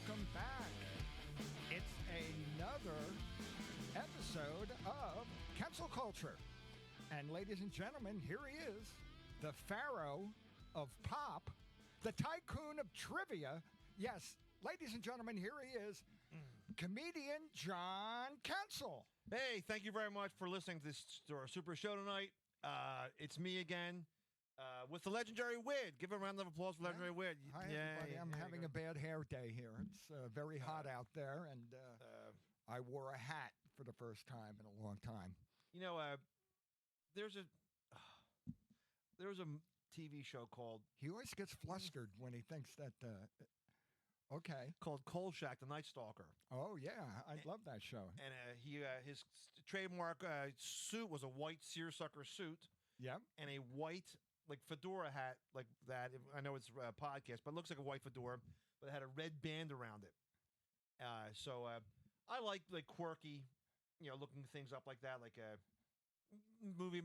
welcome back. It's another episode of Cancel Culture. And ladies and gentlemen, here he is, the pharaoh of pop, the tycoon of trivia. Yes, ladies and gentlemen, here he is, comedian John Cancel. Hey, thank you very much for listening to our super show tonight. It's me again. With the legendary Wid. Give a round of applause for legendary Wid. Hi, everybody. I'm having a bad hair day here. It's very hot out there, and I wore a hat for the first time in a long time. You know, there's a TV show called He always gets flustered when he thinks that. Okay. called Kolchak, the Night Stalker, Oh yeah, I love that show. and his trademark suit was a white seersucker suit Yep. and a white fedora hat like that. I know it's a podcast, but it looks like a white fedora, but it had a red band around it. So I like quirky, looking things up like that, like a movie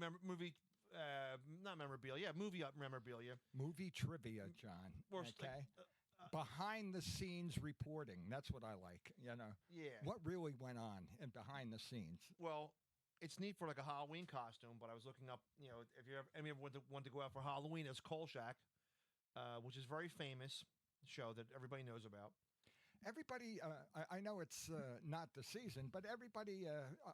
not memorabilia, movie memorabilia, Movie trivia, John. Or Okay. Behind the scenes reporting. That's what I like. Yeah. What really went on in behind the scenes? Well, it's neat for like a Halloween costume, but I was looking up, if you ever want to go out for Halloween, it's Kolchak, which is a very famous show that everybody knows about. Everybody, I know it's not the season, but everybody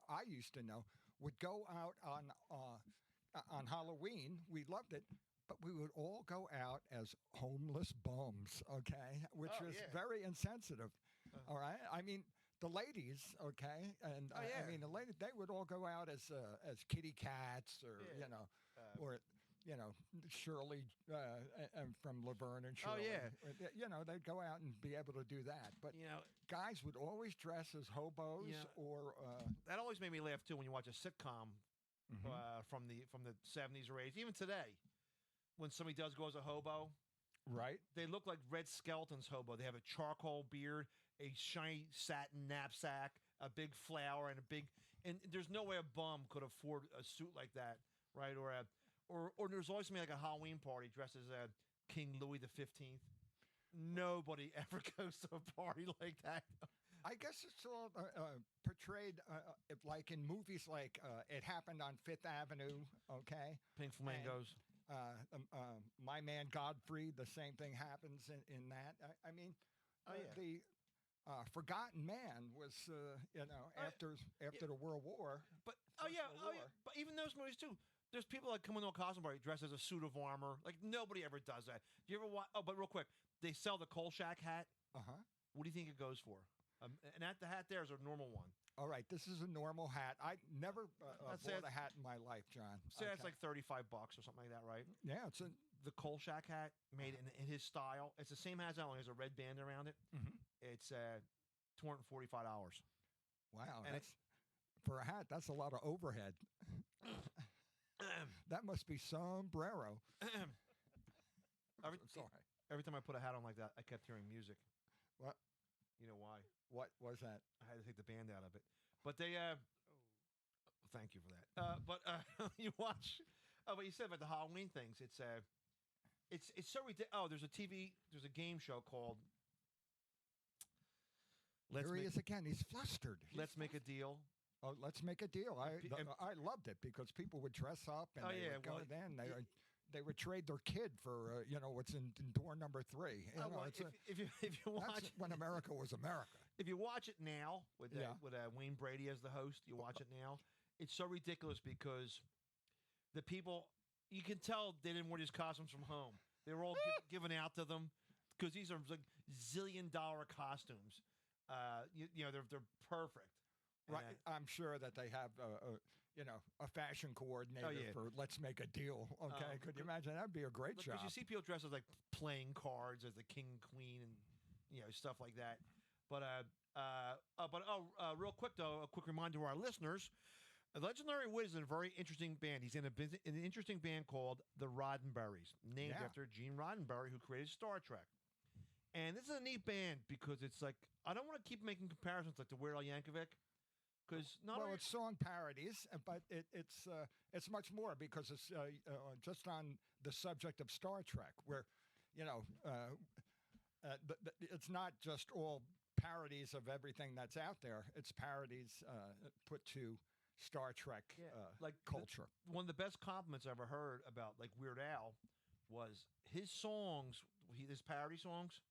I used to know would go out on Halloween. We loved it, but we would all go out as homeless bums, okay? Which was very insensitive, all right? I mean, the ladies, okay? And I mean, the ladies, they would all go out as kitty cats or, Shirley from Laverne and Shirley. They'd go out and be able to do that. But guys would always dress as hobos or. That always made me laugh too when you watch a sitcom from the 70s or 80s, even today, when somebody does go as a hobo. Right. They look like Red Skelton's hobo. They have a charcoal beard, a shiny satin knapsack, a big flower, and there's no way a bum could afford a suit like that, right? Or there's always something like a Halloween party dressed as King Louis XV. Nobody ever goes to a party like that. I guess it's all portrayed like in movies like It Happened on Fifth Avenue, okay? Pink Flamingos. My Man Godfrey, the same thing happens in that. I mean, the Forgotten Man was, after the World War. But but even those movies too. There's people that come into a costume party dressed as a suit of armor. Like nobody ever does that. Do you ever watch? Oh, but real quick, they sell the Kolchak hat. What do you think it goes for? And the hat there is a normal one. All right, this is a normal hat. I never bought a hat in my life, John. Say that's like $35 or something like that, right? Yeah, it's the Kolchak hat made in his style. It's the same hat as that one. There's a red band around it. It's $245. Wow, and for a hat, that's a lot of overhead. That must be sombrero. Sorry. Every time I put a hat on like that, I kept hearing music. What? You know why? What was that? I had to take the band out of it. But they, thank you for that. But you watch, what you said about the Halloween things, it's so ridiculous. Oh, there's a game show called Here he is again. He's flustered. Let's Make a Deal. Oh, Let's Make a Deal. I loved it because people would dress up and would go they would trade their kid for what's in door number 3. If you watch, that's when America was America. If you watch it now with Wayne Brady as the host, you watch it now. It's so ridiculous because the people, you can tell they didn't wear these costumes from home. They were all given out to them because these are like $zillion costumes. They're perfect. Right, I'm sure that they have a fashion coordinator for Let's Make a Deal. Okay, could you imagine? That'd be a great job. Because you see people dressed as like playing cards as the king, queen, and stuff like that. But real quick though, a quick reminder to our listeners: Legendary Wid is in a very interesting band. He's in an interesting band called the Roddenberries, named after Gene Roddenberry, who created Star Trek. And this is a neat band because it's like I don't want to keep making comparisons like to Weird Al Yankovic. It's song parodies, but it's much more because it's just on the subject of Star Trek, where it's not just all parodies of everything that's out there. It's parodies put to Star Trek culture. One of the best compliments I ever heard about like Weird Al was his songs, his parody songs,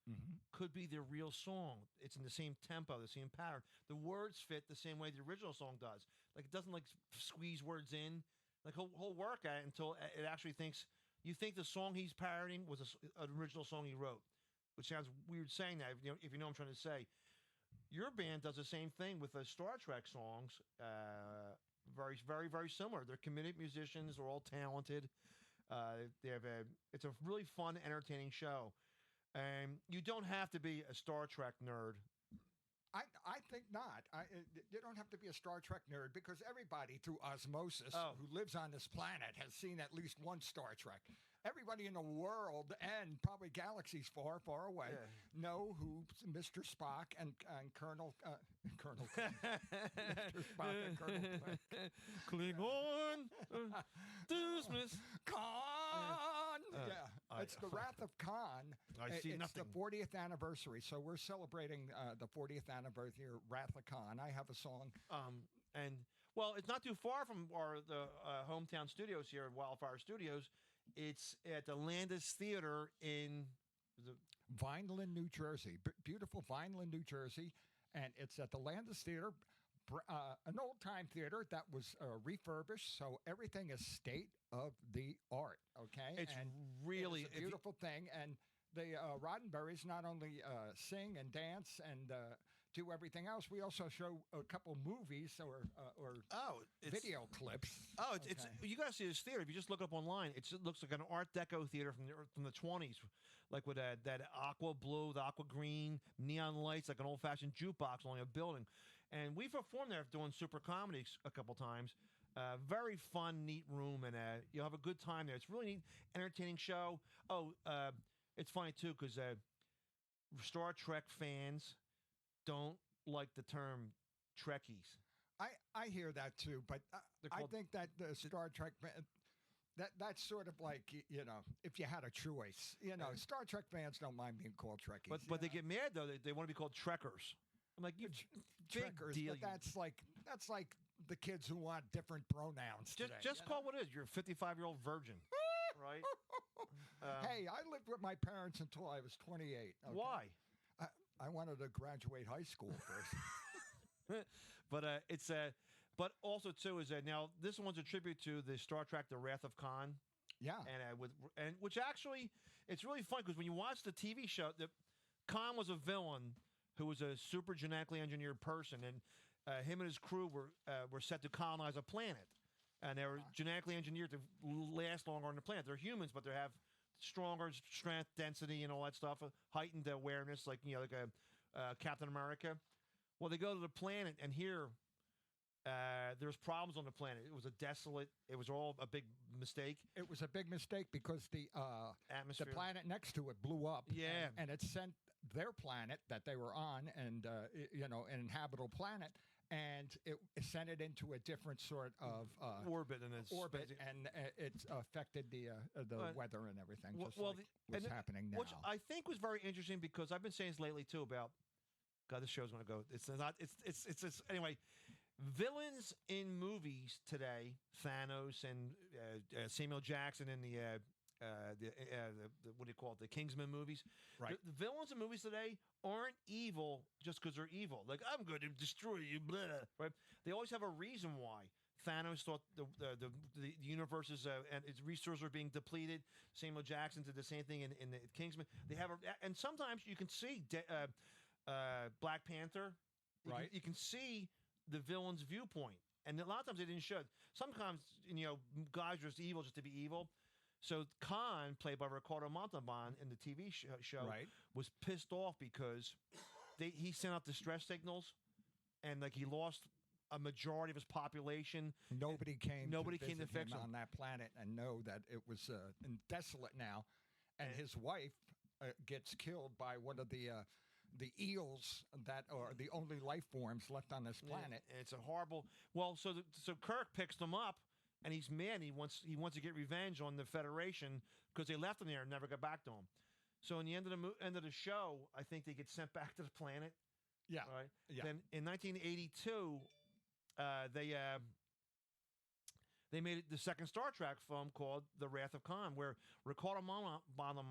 could be their real song. It's in the same tempo, the same pattern. The words fit the same way the original song does. Like it doesn't like squeeze words in. Like he'll work at it until it actually thinks you think the song he's parodying was an original song he wrote, which sounds weird saying that if you know what I'm trying to say. Your band does the same thing with the Star Trek songs. Very, very, very similar. They're committed musicians. They're all talented. It's a really fun, entertaining show. And you don't have to be a Star Trek nerd. I think not. You don't have to be a Star Trek nerd because everybody through osmosis who lives on this planet has seen at least one Star Trek. Everybody in the world and probably galaxies far, far away know who Mr. Spock and Colonel Mr. Spock and Colonel Klingon, Dismiss Khan. It's the Wrath of Khan. I see it's nothing. the 40th anniversary, so we're celebrating the 40th anniversary of Wrath of Khan. I have a song. Well, it's not too far from the hometown studios here at Wildfire Studios. It's at the Landis Theater in Vineland, New Jersey. Beautiful Vineland, New Jersey. And it's at the Landis Theater, an old-time theater that was refurbished, so everything is state of the art, okay? It's really it's a beautiful thing. And the Roddenberrys not only sing and dance and do everything else, we also show a couple movies or video clips. It's you got to see this theater. If you just look up online, it looks like an Art Deco theater from the 20s, like with that aqua blue, the aqua green, neon lights, like an old-fashioned jukebox along a building. And we performed there doing super comedies a couple times. Very fun, neat room, and you'll have a good time there. It's really neat, entertaining show. It's funny too because Star Trek fans don't like the term Trekkies. I hear that too, but I think that the Star Trek that's sort of like, if you had a choice, Star Trek fans don't mind being called Trekkies. But they get mad though. They want to be called Trekkers. I'm like, you Trekkers, deal. But that's like the kids who want different pronouns today. Just call what it is. You're a 55-year-old virgin, right? Hey, I lived with my parents until I was 28. Okay? Why? I wanted to graduate high school first. But also too is that now this one's a tribute to the Star Trek: The Wrath of Khan. Yeah, and which actually it's really fun because when you watch the TV show, Khan was a villain who was a super genetically engineered person, and him and his crew were set to colonize a planet, and they were genetically engineered to last longer on the planet. They're humans, but they have stronger strength, density, and all that stuff, heightened awareness, like a Captain America. Well, they go to the planet, and here there's problems on the planet. It was it was all a big mistake. It was a big mistake because the atmosphere, the planet next to it blew up. Yeah, and it sent their planet that they were on, and an inhabitable planet, and it sent it into a different sort of orbit, and it's affected the weather and everything. What's happening now, which I think was very interesting because I've been saying this lately too about. God, this show's going to go. It's not. It's anyway. Villains in movies today, Thanos and Samuel Jackson in the what do you call it? The Kingsman movies. Right. The villains in movies today aren't evil just because they're evil. Like, I'm going to destroy you. Blah, right? They always have a reason why. Thanos thought the universe's and its resources are being depleted. Samuel Jackson did the same thing in the Kingsman. They have and sometimes you can see Black Panther. Right. You can see the villain's viewpoint, and a lot of times they didn't show it. Sometimes guys are just evil just to be evil. So Khan, played by Ricardo Montalban in the TV show, right, was pissed off because he sent out distress signals, and like he lost a majority of his population. Nobody came to fix him him on that planet and know that it was desolate now, and his wife gets killed by one of the eels that are the only life forms left on this planet. Yeah, it's a horrible. Well, so Kirk picks them up, and he's mad. He wants to get revenge on the Federation because they left him there and never got back to him. So in the end of the show, I think they get sent back to the planet. Yeah. Right. Yeah. Then in 1982, uh, they uh, they made the second Star Trek film called The Wrath of Khan, where Ricardo Montalban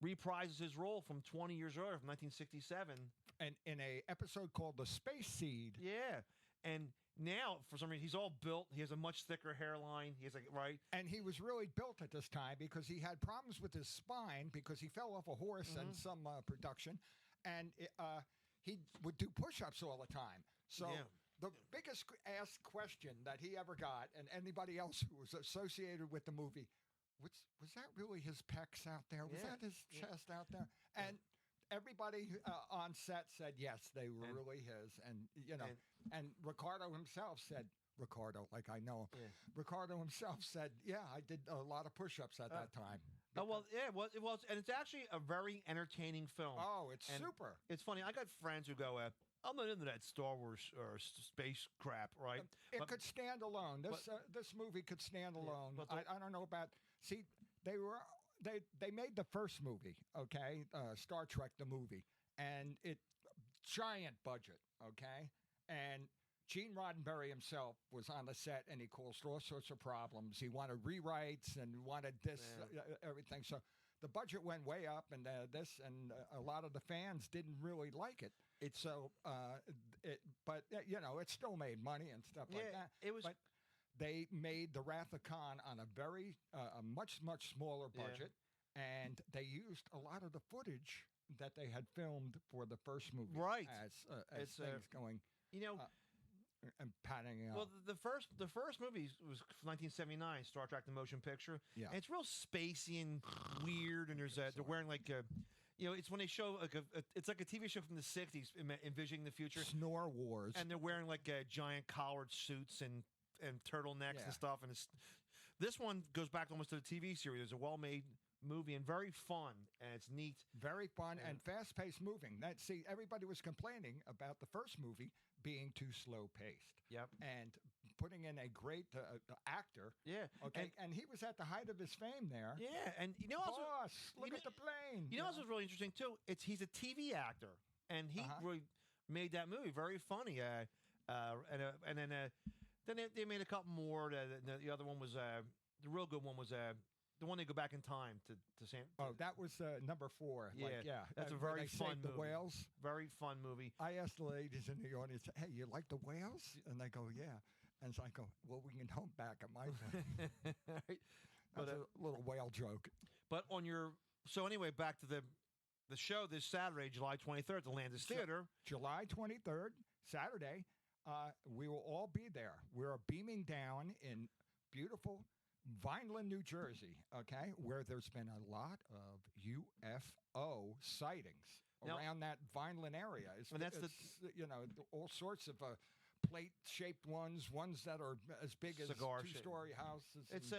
reprises his role from 20 years earlier, from 1967. And in a episode called The Space Seed. Yeah, and now for some reason he's all built. He has a much thicker hairline. He's like right. And he was really built at this time because he had problems with his spine because he fell off a horse in some production, and he would do push-ups all the time. So Yeah. the biggest asked question that he ever got, and anybody else who was associated with the movie, was that really his pecs out there? Was Yeah. that his chest out there? And everybody on set said yes, they were really his, and and Ricardo himself said. Ricardo, like I know, Ricardo himself said, "Yeah, I did a lot of push-ups at that time." Oh well, yeah, it was, and it's actually a very entertaining film. Oh, it's And super. It's funny. I got friends who go, "I'm not into that Star Wars or space crap," right? It But- could stand alone. This movie could stand alone. but I don't know about. See, they made the first movie, okay, Star Trek the movie, and it giant budget, okay, and Gene Roddenberry himself was on the set, and he caused all sorts of problems. He wanted rewrites and wanted this everything. So the budget went way up, and a lot of the fans didn't really like it. But it still made money and stuff like that. It was. But they made The Wrath of Khan on a much smaller budget, and they used a lot of the footage that they had filmed for the first movie, Right. As things going. You know, And patting out. well, the first movie was from 1979, Star Trek: The Motion Picture. Yeah. And it's real spacey and weird, and they're wearing like it's when they show it's like a TV show from the 60s, envisioning the future, Snore Wars. and they're wearing like giant collared suits and turtlenecks and stuff. And this one goes back almost to the TV series. It's a well-made movie and very fun, and it's neat. Very fun and fast-paced moving. Everybody was complaining about the first movie being too slow-paced. Yep. And putting in a great actor. Yeah. Okay. And he was at the height of his fame there. Yeah, and also, Boss, look at the plane. You know what's really interesting too? He's a TV actor, and he really made that movie very funny. And then they made a couple more. The other one was the real good one was the one they go back in time to San. That was number 4. That's a where very they fun saved the movie. whales. Very fun movie. I asked the ladies in the audience, "Hey, you like the whales?" And they go, "Yeah." And so I go, "Well, we can home back at my place." Right. That's a little whale joke. But so anyway, back to the show this Saturday, July 23rd, at the Landis Theater. July 23rd, Saturday. We will all be there. We're beaming down in beautiful Vineland, New Jersey, okay, where there's been a lot of UFO sightings around that Vineland area. And that's all sorts of plate-shaped ones that are as big as two-story houses. It's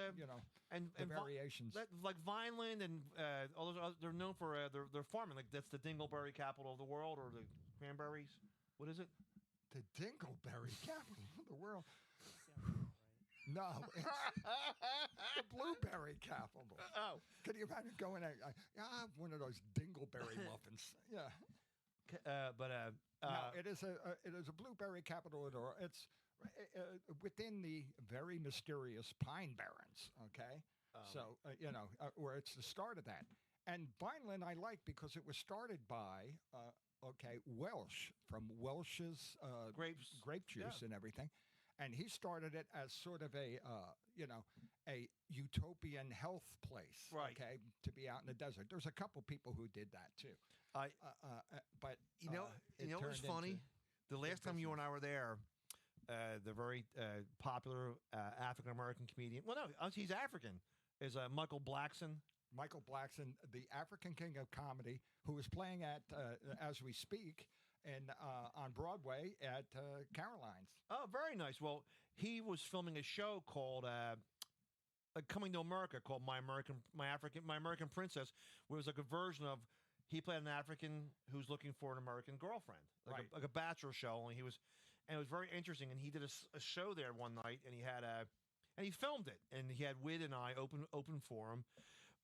and variations. Like Vineland and all those. They're known for their farming. Like that's the dingleberry capital of the world, or the cranberries. What is it? The dingleberry capital of the world. No, it's the blueberry capital. Oh, can you imagine going? I have one of those dingleberry muffins. Yeah, no, it is a blueberry capital. It's within the very mysterious Pine Barrens. Okay, so where it's the start of that. And Vineland I like because it was started by Welsh from Welsh's grape juice and everything. And he started it as sort of a utopian health place, right? Okay, to be out in the desert. There's a couple people who did that too. But you know what was funny? The last time you and I were there, the very popular African American comedian. Well, no, he's African. Is Michael Blackson. Michael Blackson, the African King of Comedy, who is playing at as we speak. And on Broadway at Caroline's. Oh, very nice. Well, he was filming a show called Coming to America, called My American Princess, where it was like a version of he played an African who's looking for an American girlfriend, like a bachelor show. Only it was very interesting. And he did a show there one night, and he filmed it, and he had Wid and I open for him,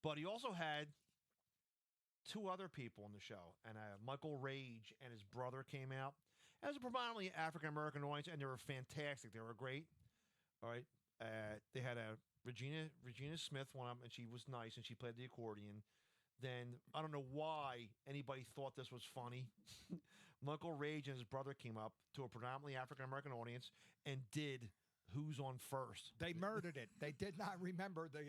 but he also had two other people on the show, and Michael Rage and his brother came out. As a predominantly African American audience, and they were fantastic. They were great. All right, they had a Regina Smith one up, and she was nice, and she played the accordion. Then I don't know why anybody thought this was funny. Michael Rage and his brother came up to a predominantly African American audience and did Who's on First. They murdered it. They did not remember the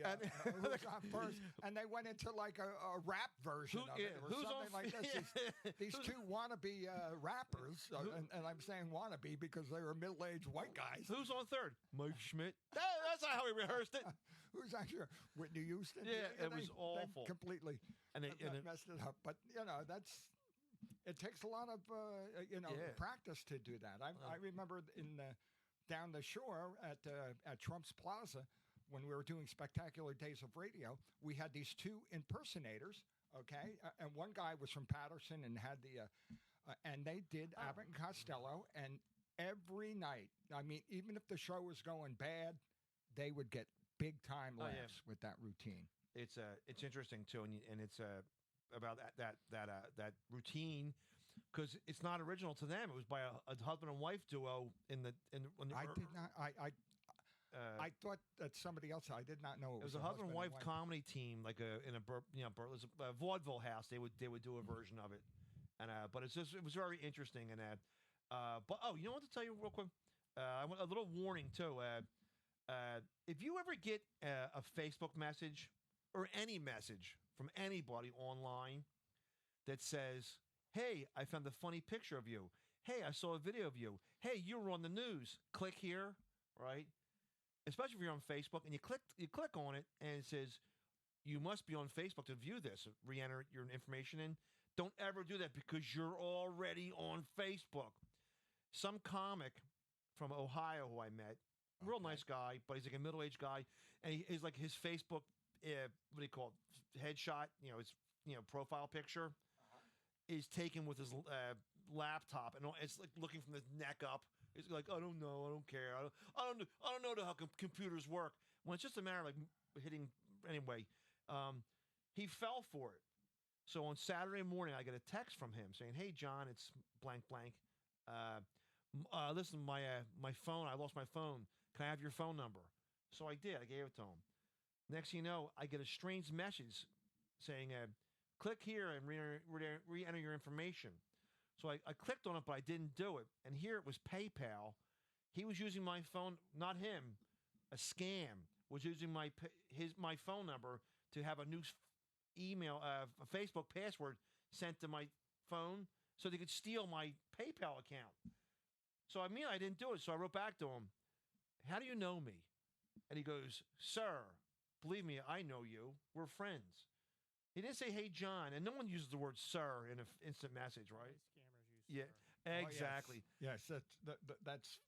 Who's on First, and they went into like a rap version of it or something like this. These two wannabe rappers, and I'm saying wannabe because they were middle-aged white guys. Who's on third? Mike Schmidt. That's not how we rehearsed it. Who's on here? Whitney Houston. Yeah, it was awful. They completely and they messed it up. But it takes a lot of practice to do that. I remember down the shore at Trump's Plaza, when we were doing Spectacular Days of Radio, we had these two impersonators, okay? And one guy was from Patterson and had and they did Abbott and Costello, and every night, I mean, even if the show was going bad, they would get big-time laughs with that routine. It's interesting, too, and it's about that routine, because it's not original to them. It was by a husband and wife duo I did not. I thought that somebody else. I did not know it was a husband and wife comedy team, like in a vaudeville house. They would do a version of it, and but it was very interesting. And but you know what, to tell you real quick, I want a little warning too. If you ever get a Facebook message or any message from anybody online that says, "Hey, I found a funny picture of you. Hey, I saw a video of you. Hey, you were on the news. Click here," right? Especially if you're on Facebook and you click on it and it says, "You must be on Facebook to view this." Re-enter your information in. Don't ever do that because you're already on Facebook. Some comic from Ohio who I met, real nice guy, but he's like a middle-aged guy, and he's like his Facebook, what do you call it, headshot? His profile picture. Is taken with his laptop, and it's like looking from the neck up. It's like, I don't know, I don't care, I don't know how computers work. When it's just a matter of like hitting anyway. He fell for it. So on Saturday morning, I get a text from him saying, "Hey John, it's blank blank. Listen, my phone, I lost my phone. Can I have your phone number?" So I did. I gave it to him. Next thing you know, I get a strange message saying, "Click here and re-enter your information." So I clicked on it, but I didn't do it. And here it was PayPal. He was using my phone, not him, a scam, was using my phone number to have a new email, a Facebook password sent to my phone so they could steal my PayPal account. So I didn't do it. So I wrote back to him, "How do you know me?" And he goes, "Sir, believe me, I know you. We're friends." He didn't say, "Hey, John," and no one uses the word "sir" in an instant message, right? Scammers use Yeah, sir. exactly. Yes, that's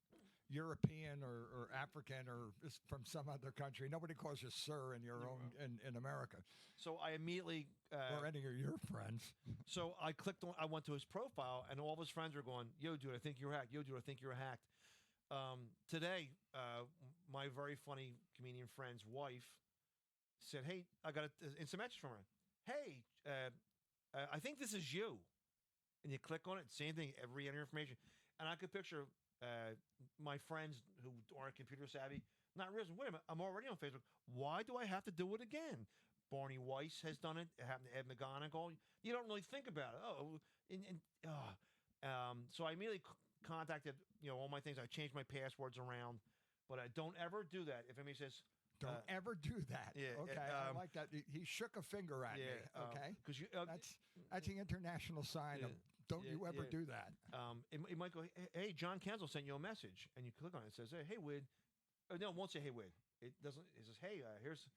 European or African or from some other country. Nobody calls you sir in your own in America. So I immediately or any of your friends. So I clicked on. I went to his profile, and all of his friends were going, "Yo, dude, I think you're hacked. Yo, dude, I think you're hacked." Today, my very funny comedian friend's wife said, "Hey, I got an instant message from her. Hey, I think this is you." And you click on it, same thing, every information. And I could picture my friends who aren't computer savvy not realizing, wait a minute, I'm already on Facebook. Why do I have to do it again? Barney Weiss has done it. It happened to Ed McGonigal. You don't really think about it. So I immediately contacted all my things. I changed my passwords around, but I don't ever do that. If anybody says, "Don't ever do that." Yeah, okay, I like that. He shook a finger at me. Okay, because that's the international sign of don't you ever do that. It might go, "Hey, John Kenzel sent you a message," and you click on it. It says, "Hey, Wid." No, it won't say, "Hey, Wid." It doesn't. It says, "Hey, here's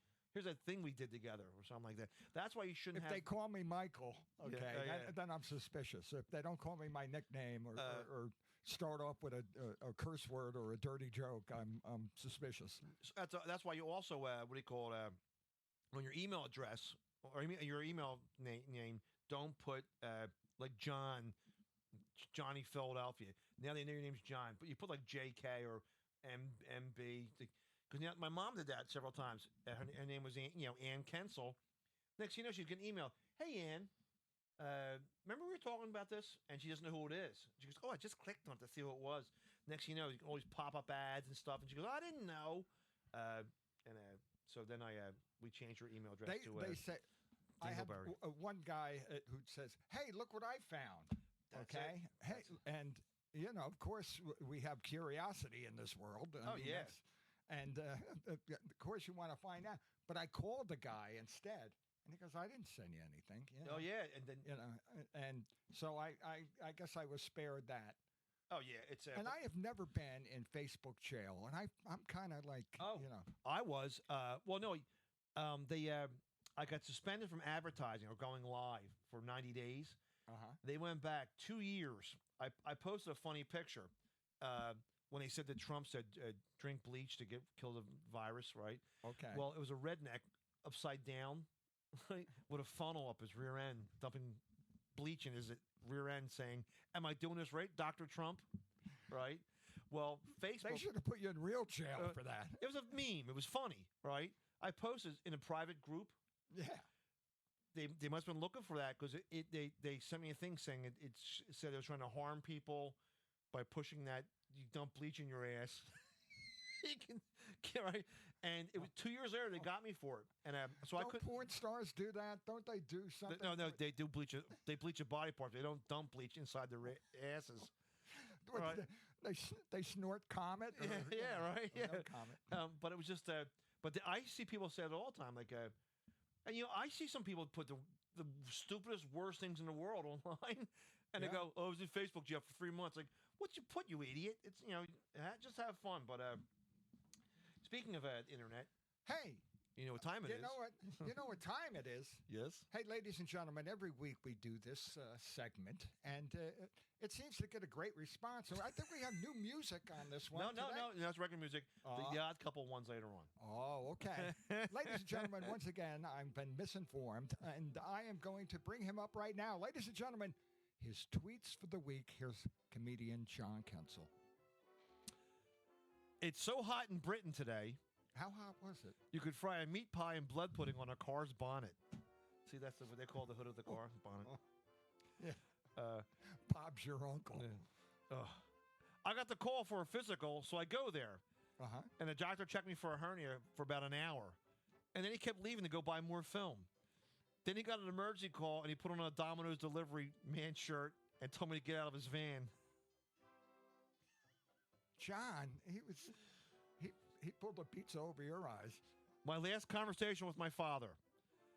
that thing we did together," or something like that. That's why you shouldn't. If they call me Michael, then I'm suspicious. If they don't call me my nickname or start off with a curse word or a dirty joke, I'm suspicious. That's why you also what do you call it? On your email address or your email name, don't put like Johnny Philadelphia. Now they know your name's John, but you put like JK or MB. Because my mom did that several times. Her name was Ann Kensel. Next thing you know, she'd get an email. "Hey, Ann, remember we were talking about this, and she doesn't know who it is. She goes, "Oh, I just clicked on it to see who it was." Next, thing you know, you can always pop up ads and stuff, and she goes, "I didn't know." So then we changed her email address to They say I had Dingleberry. one guy who says, "Hey, look what I found." That's Okay, it. hey, and of course, we have curiosity in this world. Oh, yeah. And of course, you want to find out. But I called the guy instead, and he goes, "I didn't send you anything." Oh yeah, and then and so I guess I was spared that. oh yeah, it's And I have never been in Facebook jail, and I'm kind of like, Oh. I was well no, they I got suspended from advertising or going live for 90 days. They went back 2 years. I posted a funny picture when they said that Trump said drink bleach to kill the virus, right? Okay. Well, it was a redneck upside down with a funnel up his rear end, dumping bleach in his rear end, saying, "Am I doing this right, Dr. Trump?" Right? Well, Facebook. They should have put you in real jail for that. It was a meme. It was funny, right? I posted in a private group. Yeah. They must have been looking for that because they sent me a thing saying it said it was trying to harm people by pushing that you dump bleach in your ass. Right? And it was 2 years later they got me for it, and so Don't I could. porn stars do that? Don't they do something? No, they do bleach. They bleach a body part. They don't dump bleach inside their asses. What, Right. They snort Comet? Or, Yeah, right. or Yeah. no Comet. But it was just. I see people say it all the time, like, and I see some people put the stupidest, worst things in the world online, and they Yeah. go, "Oh, I was in Facebook jail for 3 months." Like, what you put, you idiot? It's just have fun. But speaking of internet, Hey, you know what time it is? you know what? You know what time it is? Yes. Hey, ladies and gentlemen, every week we do this segment, and it seems to get a great response. So I think we have new music on this one. No, today. that's record music. The Odd Couple ones later on. Oh, okay. Ladies and gentlemen, once again, I've been misinformed, and I am going to bring him up right now. Ladies and gentlemen, his tweets for the week. Here's comedian John Kensel. It's so hot in Britain today, How hot was it? you could fry a meat pie and blood pudding on a car's bonnet. See, that's what they call the hood of the car, bonnet. Yeah. Bob's your uncle. Ugh. I got the call for a physical, so I go there. Uh-huh. And the doctor checked me for a hernia for about an hour. And then he kept leaving to go buy more film. Then he got an emergency call, and he put on a Domino's delivery man shirt and told me to get out of his van. John, he pulled a pizza over your eyes. My last conversation with my father.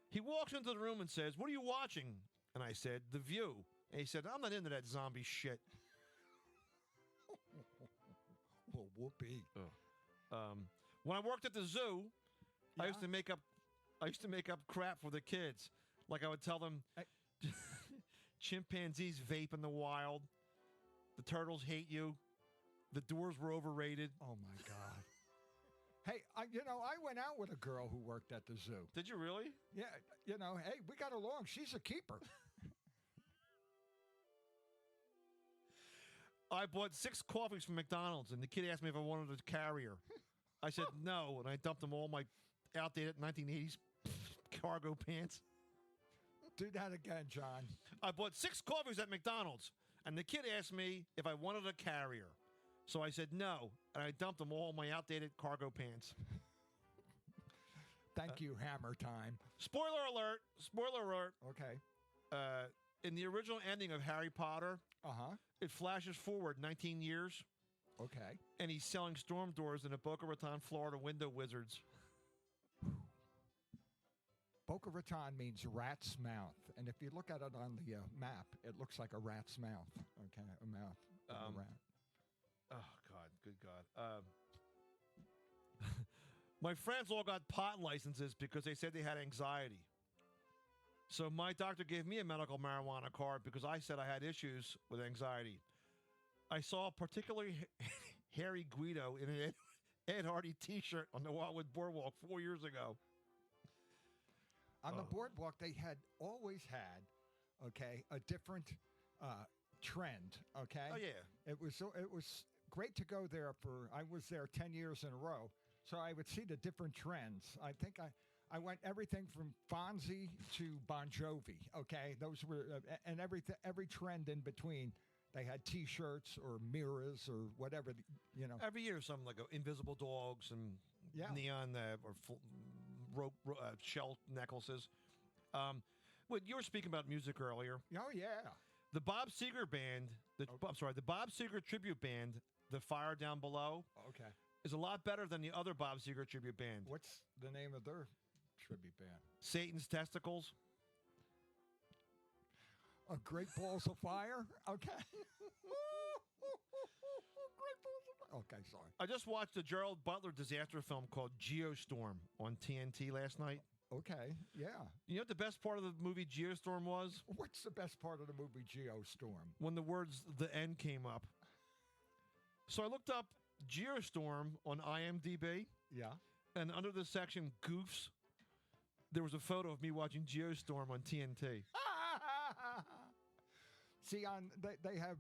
He walks into the room and says, "What are you watching?" And I said, "The View." And he said, "I'm not into that zombie shit." Well, whoopee. When I worked at the zoo, I used Yeah? to make up crap for the kids. Like I would tell them, chimpanzees vape in the wild. The turtles hate you. The doors were overrated. Oh my God. Hey, I went out with a girl who worked at the zoo. Did you really? Yeah, hey, we got along. She's a keeper. I bought 6 coffees from McDonald's, and the kid asked me if I wanted a carrier. I said no, and I dumped him all my outdated 1980s cargo pants. Do that again, John. I bought 6 coffees at McDonald's, and the kid asked me if I wanted a carrier. So I said no, and I dumped him all my outdated cargo pants. Thank you, Hammer Time. Spoiler alert! Spoiler alert! Okay. In the original ending of Harry Potter, Uh-huh. it flashes forward 19 years, Okay. and he's selling storm doors in a Boca Raton, Florida window wizards. Boca Raton means rat's mouth. And if you look at it on the map, it looks like a rat's mouth. Okay, a mouth of a rat. Oh, God. Good God. My friends all got pot licenses because they said they had anxiety. So my doctor gave me a medical marijuana card because I said I had issues with anxiety. I saw a particularly hairy Guido in an Ed Hardy t-shirt on the Wildwood Boardwalk 4 years ago. On the boardwalk, they had always had, okay, a different trend, okay? Oh, yeah. It was great to go there I was there 10 years in a row, so I would see the different trends. I think I went everything from Fonzie to Bon Jovi. Okay, those were and every trend in between. They had T-shirts or mirrors or whatever. Every year, something like invisible dogs and neon or rope shell necklaces. Well, you were speaking about music earlier. Oh yeah. The Bob Seger band. The Bob Seger tribute band, The Fire Down Below. Okay. Is a lot better than the other Bob Seger tribute band. What's the name of their tribute band? Satan's Testicles. Great Balls of Fire? Okay. Great Balls of Fire. Okay, sorry. I just watched a Gerald Butler disaster film called Geostorm on TNT last night. Okay, yeah. You know what the best part of the movie Geostorm was? What's the best part of the movie Geostorm? When the words "the end" came up. So I looked up Geostorm on IMDb. Yeah. And under the section Goofs, there was a photo of me watching Geostorm on TNT. See, they have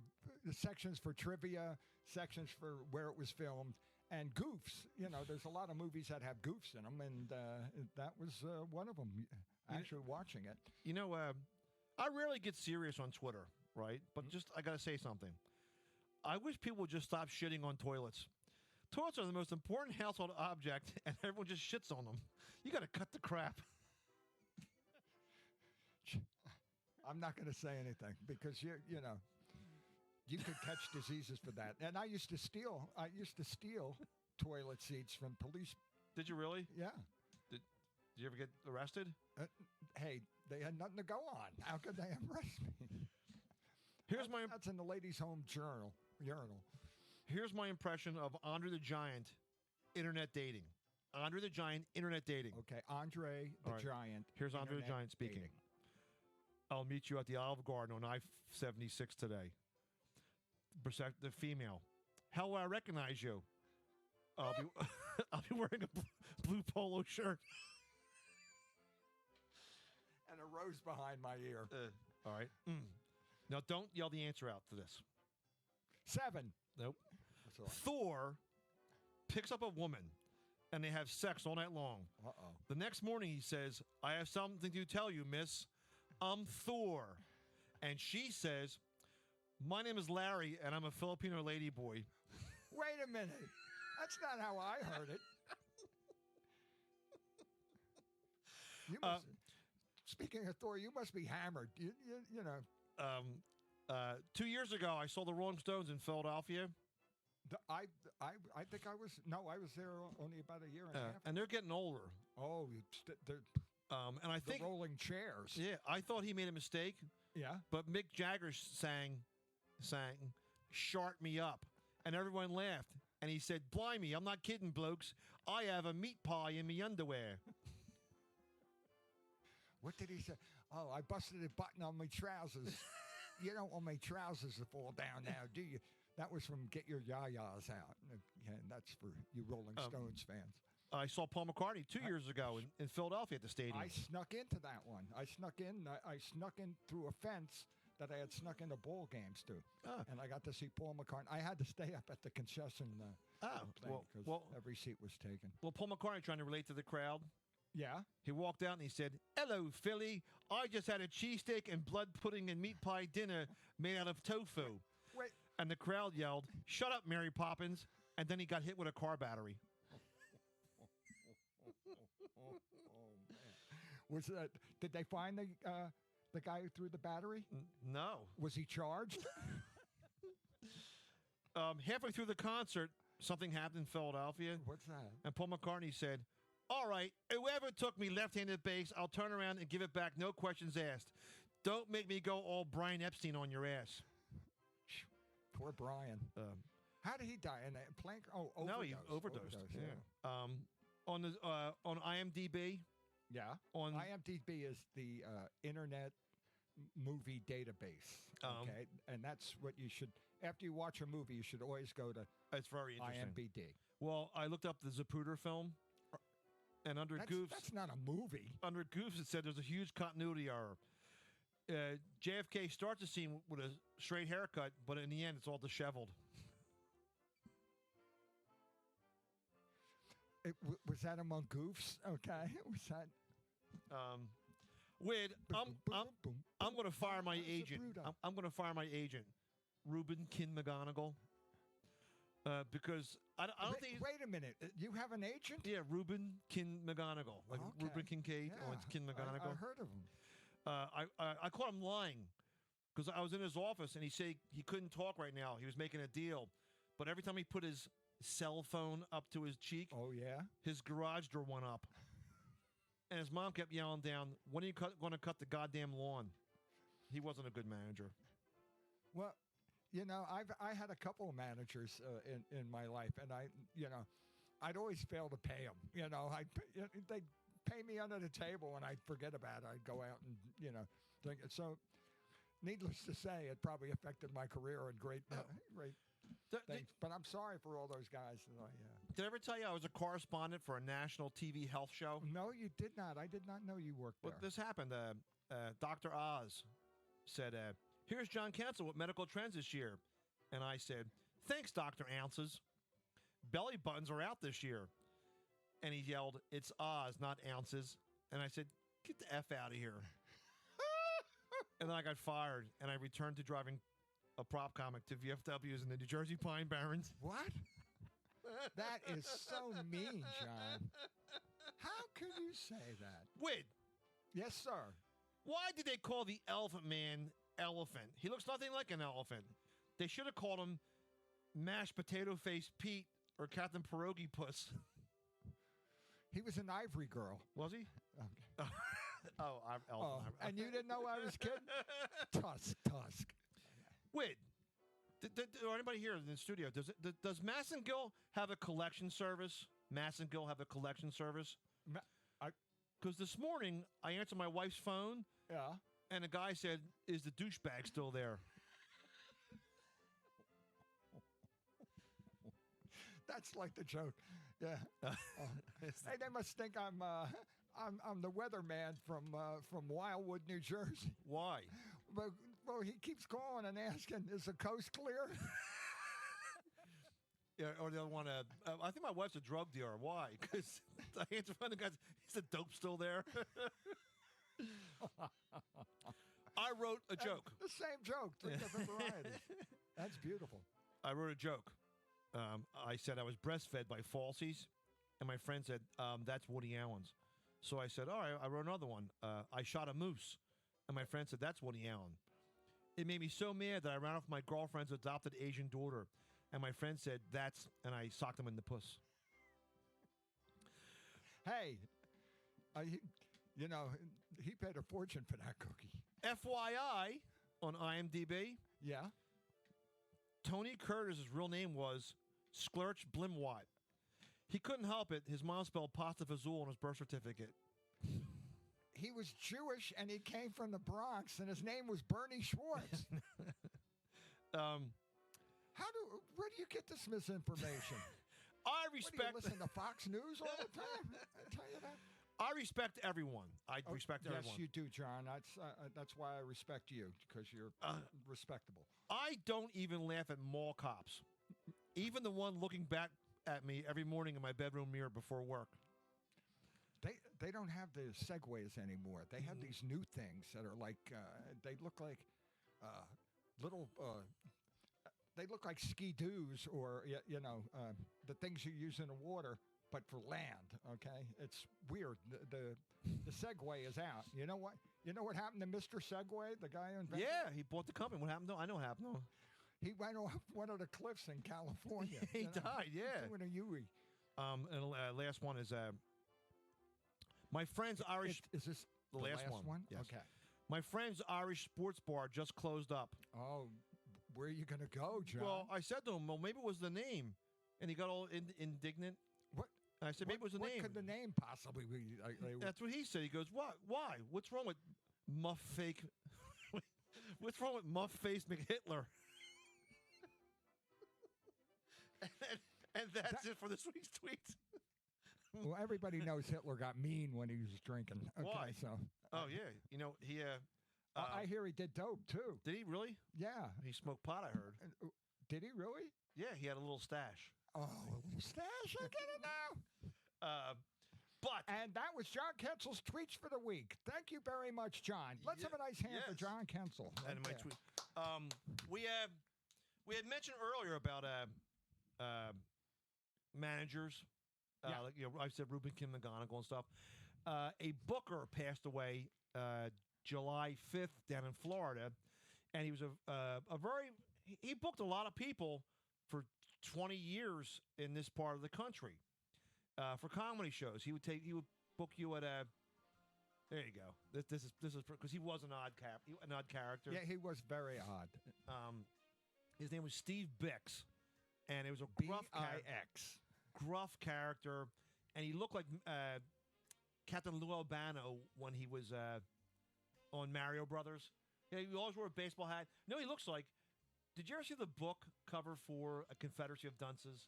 sections for trivia, sections for where it was filmed, and goofs. There's a lot of movies that have goofs in them, and that was one of them. Actually, watching it. I rarely get serious on Twitter, right? But I got to say something. I wish people would just stop shitting on toilets. Toilets are the most important household object, and everyone just shits on them. You got to cut the crap. I'm not going to say anything because you could catch diseases for that. And I used to steal toilet seats from police. Did you really? Yeah. Did you ever get arrested? Hey, they had nothing to go on. How could they arrest me? That's in the ladies' home urinal. Here's my impression of Andre the Giant internet dating. Andre the Giant internet dating. Okay, Andre the Giant. Here's Andre the Giant speaking. Dating. I'll meet you at the Olive Garden on I-76 today. The female. How will I recognize you? I'll be wearing a blue polo shirt. And a rose behind my ear. All right. Now, don't yell the answer out to this. 7. Nope. Thor picks up a woman, and they have sex all night long. Uh-oh. The next morning, he says, I have something to tell you, miss. I'm Thor. And she says, my name is Larry, and I'm a Filipino ladyboy. Wait a minute. That's not how I heard it. Speaking of Thor, you must be hammered. You know. 2 years ago, I saw the Rolling Stones in Philadelphia. I think I was there only about a year and a half. And they're getting older. Oh, they're and I think rolling chairs. Yeah, I thought he made a mistake. Yeah. But Mick Jagger sang, "Shart Me Up," and everyone laughed. And he said, "Blimey, I'm not kidding, blokes. I have a meat pie in me underwear." What did he say? Oh, I busted a button on my trousers. You don't want my trousers to fall down now, do you? That was from Get Your Ya-Ya's Out. And that's for you Rolling Stones fans. I saw Paul McCartney 2 years ago in Philadelphia at the stadium. I snuck into that one. I snuck in through a fence that I had snuck into ball games to. And I got to see Paul McCartney. I had to stay up at the concession because every seat was taken. Well, Paul McCartney trying to relate to the crowd. Yeah. He walked out and he said, "Hello, Philly. I just had a cheesesteak and blood pudding and meat pie dinner made out of tofu." Wait. And the crowd yelled, "Shut up, Mary Poppins." And then he got hit with a car battery. Was that? Did they find the guy who threw the battery? No. Was he charged? Halfway through the concert, something happened in Philadelphia. What's that? And Paul McCartney said, "All right, whoever took me left-handed bass, I'll turn around and give it back, no questions asked. Don't make me go all Brian Epstein on your ass." Poor Brian. How did he die? In a plank? Oh, overdose. No, he overdosed. Yeah. On IMDb. Yeah. IMDb is the Internet Movie Database. Okay, and that's what you should. After you watch a movie, you should always go to. It's very interesting. IMDb. Well, I looked up the Zapruder film, and under Goofs. That's not a movie. Under Goofs, it said there's a huge continuity error. JFK starts the scene with a straight haircut, but in the end, it's all disheveled. Was that among goofs? Okay. Was that? Wade, I'm going to fire my How's the agent. brood up? I'm going to fire my agent, Ruben Kin McGonigal, because I don't think. Wait a minute. You have an agent? Yeah, Ruben Kin McGonigal, like Okay. Ruben Kincaid. Yeah, Oh, it's Kin McGonigal. I heard of him. I caught him lying because I was in his office and he said he couldn't talk right now. He was making a deal, but every time he put his cell phone up to his cheek, Oh yeah. his garage door went up. And his mom kept yelling down, "When are you going to cut the goddamn lawn?" He wasn't a good manager. Well, I had a couple of managers in my life, and I'd always fail to pay them. They'd pay me under the table, and I'd forget about it. I'd go out and drink it. So, needless to say, it probably affected my career in great things. But I'm sorry for all those guys. Did I ever tell you I was a correspondent for a national TV health show? No, you did not. I did not know you worked there. Well, this happened. Dr. Oz said, "Here's John Cancel with medical trends this year." And I said, "Thanks, Dr. Ounces. Belly buttons are out this year." And he yelled, "It's Oz, not ounces." And I said, "Get the F out of here." And then I got fired, and I returned to driving a prop comic to VFWs in the New Jersey Pine Barrens. What? That is so mean, John. How could you say that? Wait, Yes, sir. why did they call the Elephant Man Elephant? He looks nothing like an elephant. They should have called him Mashed Potato Face Pete or Captain Pierogi Puss. He was an ivory girl. Was he? Okay. I'm Oh, Elephant. and you didn't know I was kidding? Tusk. Wait, or anybody here in the studio, does Massengill have a collection service? Massengill have a collection service? Because this morning, I answered my wife's phone, Yeah. and a guy said, "Is the douchebag still there?" That's like the joke. Yeah. Hey, they must think I'm the weatherman from Wildwood, New Jersey. Why? But well, he keeps calling and asking, "Is the coast clear?" Yeah, or they'll want to. I think my wife's a drug dealer. Why? Because I answered one of the guys. Is the dope still there? I wrote a joke. The same joke, three different varieties. That's beautiful. I wrote a joke. I said I was breastfed by falsies, and my friend said, "That's Woody Allen's." So I said, "All right." I wrote another one. I shot a moose, and my friend said, "That's Woody Allen." It made me so mad that I ran off my girlfriend's adopted Asian daughter, and my friend said, "That's," and I socked him in the puss. Hey, he paid a fortune for that cookie. FYI, on IMDb, Yeah. Tony Curtis's real name was Sklurch Blimwat. He couldn't help it. His mom spelled pasta fazool on his birth certificate. He was Jewish and he came from the Bronx and his name was Bernie Schwartz. Where do you get this misinformation? I What, do you respect. listen to Fox News all the time? I tell you that. I respect everyone. I respect Yes, everyone. you do, John. That's why I respect you, because you're respectable. I don't even laugh at mall cops, even the one looking back at me every morning in my bedroom mirror before work. They don't have the segways anymore. They have these new things that are like they look like little. They look like ski-doos or the things you use in the water, but for land. Okay, it's weird. The Segway is out. You know what? You know what happened to Mr. Segway, the guy who invented? Yeah, he bought the company. What happened to? I know what happened to him. He went off one of the cliffs in California. He died. Yeah. Doing a Yui. And last one is my friend's Irish. Is this the last one? Yes. Okay. My friend's Irish sports bar just closed up. Oh, where are you going to go, John? Well, I said to him, "Well, maybe it was the name," and he got all indignant. What? I said, "Maybe it was the what name." What could the name possibly be? That's what he said. He goes, "What? Why? What's wrong with muff fake? What's wrong with muff face McHitler?" and that's it for this week's tweets. Well, everybody knows Hitler got mean when he was drinking. Okay, Why? So. Oh yeah, he. I hear he did dope too. Did he really? Yeah. He smoked pot. I heard. Did he really? Yeah, he had a little stash. Oh, a little stash. I get it now. Uh, but And that was John Kensel's tweets for the week. Thank you very much, John. Let's have a nice hand for yes. John Kensel. Right and my there. tweet. We had mentioned earlier about managers. Yeah. Like, I said Ruben Kim McGonigal and stuff. A booker passed away July 5th down in Florida, and he was a very he booked a lot of people for 20 years in this part of the country for comedy shows. He would book you at a. There you go. This is because he was an odd character. Yeah, he was very odd. His name was Steve Bix, and it was a gruff character, and he looked like Captain Lou Albano when he was on Mario Brothers. Yeah, he always wore a baseball hat. You know what he looks like? Did you ever see the book cover for A Confederacy of Dunces?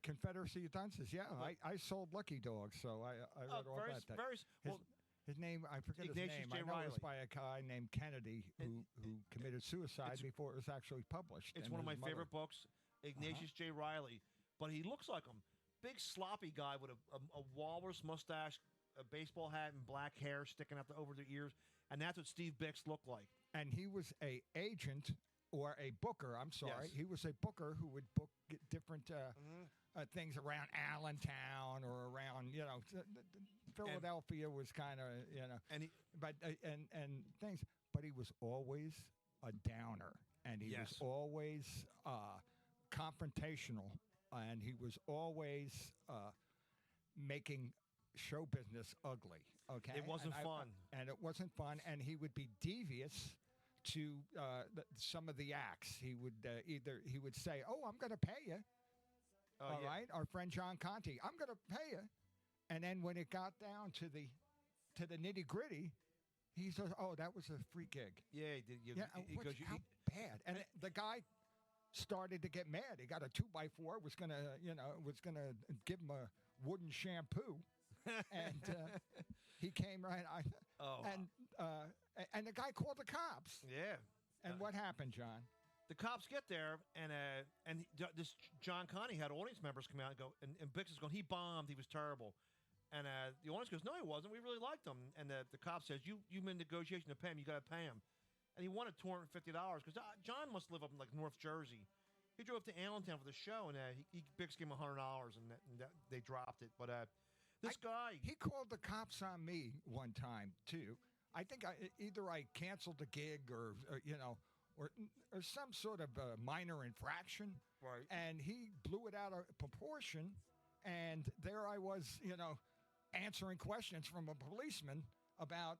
Confederacy of Dunces, yeah. I sold Lucky Dogs, so I read all about that. His name, I forget Ignatius his name. J. I know Riley. it was by a guy named Kennedy who committed suicide before it was actually published. It's and one of my his mother- favorite books, Ignatius J. Riley. But he looks like him. Big sloppy guy with a walrus mustache, a baseball hat, and black hair sticking out over their ears. And that's what Steve Bix looked like. And he was a agent or a booker. I'm sorry. Yes. He was a booker who would book different things around Allentown or around, Philadelphia was kind of, And he, and things. But he was always a downer, and he was always confrontational, and he was always making show business ugly. Okay, it wasn't fun. And it wasn't fun, and he would be devious to some of the acts. He would he would say, "Oh, I'm going to pay you." All right, our friend John Conti, I'm going to pay you. And then when it got down to the nitty gritty, he says, "Oh, that was a free gig." Yeah, he did. How bad? And the guy started to get mad. He got a 2x4. Was gonna give him a wooden shampoo, and he came right. And the guy called the cops. Yeah. And what happened, John? The cops get there, and this John Conti had audience members come out and go, and Bix is going, he bombed, he was terrible. And the audience goes, no, he wasn't. We really liked him. And the cop says, you in negotiation to pay him, you got to pay him. And he wanted $250 because John must live up in like North Jersey. He drove to Allentown for the show, and Bix gave him $100, and they dropped it. But this guy, he called the cops on me one time too. I think either I canceled the gig or some sort of minor infraction, right? And he blew it out of proportion, and there I was, answering questions from a policeman about,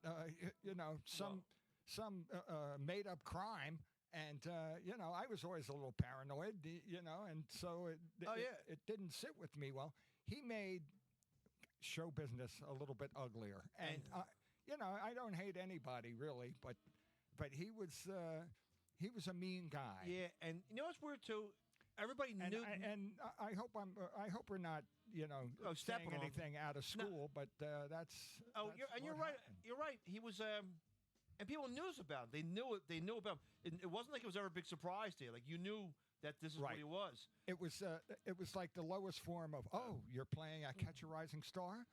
some made up crime, and I was always a little paranoid, and so it didn't sit with me well. He made show business a little bit uglier, and I don't hate anybody really, but he was a mean guy. Yeah, and you know what's weird too? Everybody knew. And I hope we're not saying anything out of school, but that's. Oh, you're right. Happened. You're right. He was, and people knew about him. They knew it. They knew about him. It wasn't like it was ever a big surprise to you. Like you knew that this is what he was. It was like the lowest form of you're playing at Catch a Rising Star.